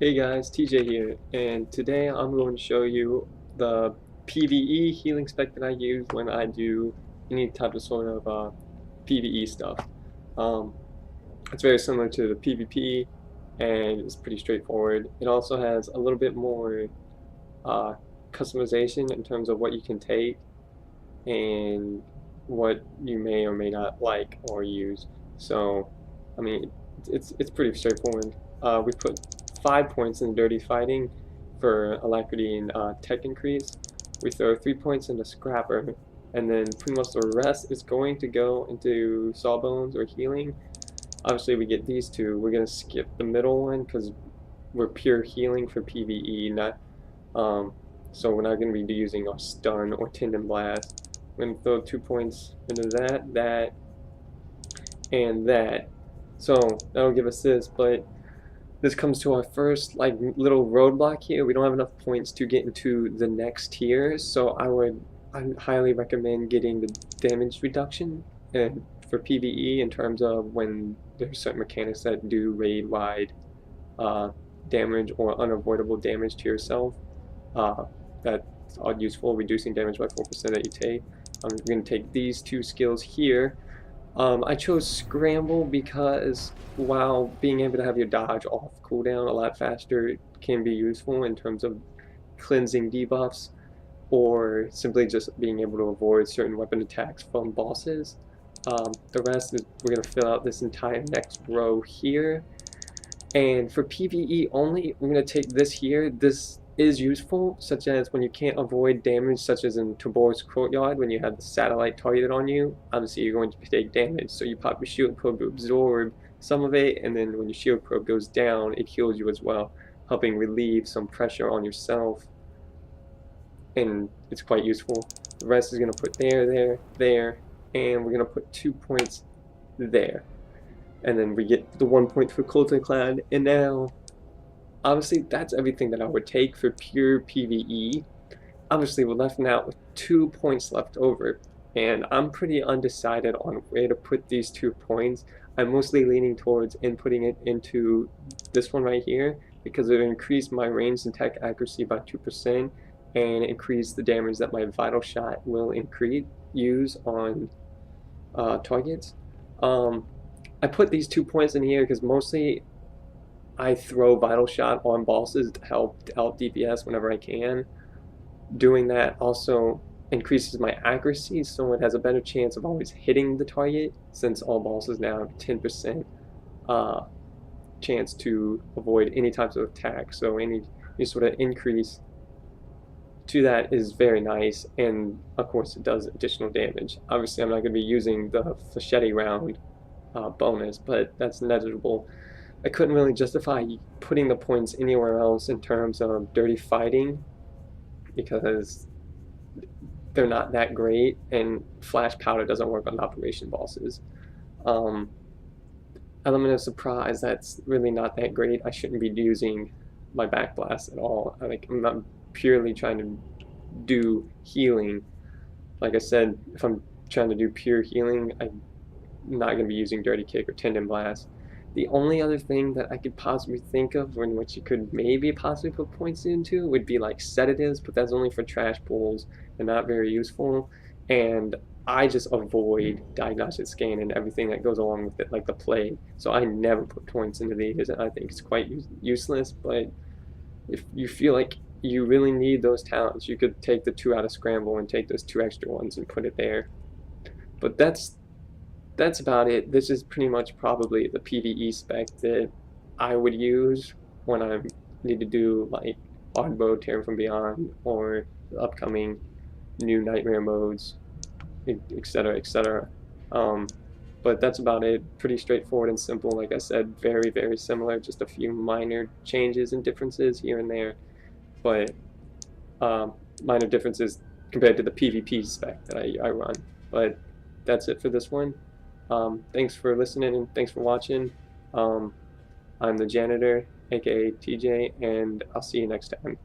Hey guys, TJ here, and today I'm going to show you the PVE healing spec that I use when I do any type of sort of PVE stuff. Um, it's very similar to the PvP, and it's pretty straightforward. It also has a little bit more uh, customization in terms of what you can take and what you may or may not like or use. So, I mean, it's pretty straightforward. We put 5 points in Dirty Fighting for alacrity and tech increase. We throw 3 points into Scrapper, and then pretty much the rest is going to go into Sawbones or Healing. Obviously, we get these two. We're gonna skip the middle one because we're pure healing for PvE, not um, so we're not going to be using our stun or tendon blast. We're going to throw 2 points into that, and that. So that'll give us this, but this comes to our first like little roadblock here. We don't have enough points to get into the next tier, so I highly recommend getting the damage reduction and for PvE in terms of when there's certain mechanics that do raid-wide damage or unavoidable damage to yourself. Uh, that's all useful, reducing damage by 4% that you take. I'm going to take these two skills here. I chose Scramble because while being able to have your dodge off cooldown a lot faster can be useful in terms of cleansing debuffs or simply just being able to avoid certain weapon attacks from bosses. The rest is we're going to fill out this entire next row here. And for PvE only, we're going to take this here. This is useful, such as when you can't avoid damage, such as in Tabor's Courtyard, when you have the satellite targeted on you, obviously you're going to take damage. So you pop your shield probe to absorb some of it, and then when your shield probe goes down, it heals you as well, helping relieve some pressure on yourself. And it's quite useful. The rest is going to put there, and we're going to put 2 points there. And then we get the 1 point for Colton Clan, and now obviously that's everything that I would take for pure PvE. Obviously we're left out with 2 points left over, and I'm pretty undecided on where to put these 2 points. I'm mostly leaning towards inputting it into this one right here because it increased my range and tech accuracy by 2% and increase the damage that my vital shot will use on targets. I put these 2 points in here because mostly I throw Vital Shot on bosses to help out DPS whenever I can. Doing that also increases my accuracy, so it has a better chance of always hitting the target, since all bosses now have 10% chance to avoid any types of attack. So any sort of increase to that is very nice, and of course it does additional damage. Obviously I'm not going to be using the Flechette round bonus, but that's negligible. I couldn't really justify putting the points anywhere else in terms of Dirty Fighting because they're not that great, and Flash Powder doesn't work on Operation bosses. Element of Surprise, that's really not that great. I shouldn't be using my Backblast at all. I'm not purely trying to do healing. Like I said, if I'm trying to do pure healing, I'm not going to be using Dirty Kick or Tendon Blast. The only other thing that I could possibly think of in which you could maybe possibly put points into would be like sedatives, but that's only for trash pulls and not very useful. And I just avoid diagnostic scan and everything that goes along with it, like the plague. So I never put points into these, and I think it's quite useless. But if you feel like you really need those talents, you could take the 2 out of Scramble and take those 2 extra ones and put it there. But that's about it. This is pretty much probably the PvE spec that I would use when I need to do like Hard Mode, Terra from Beyond, or the upcoming new Nightmare modes, etc., etc. But that's about it. Pretty straightforward and simple. Like I said, very, very similar. Just a few minor changes and differences here and there, but minor differences compared to the PvP spec that I run. But that's it for this one. Thanks for listening and thanks for watching. I'm the janitor, aka TJ, and I'll see you next time.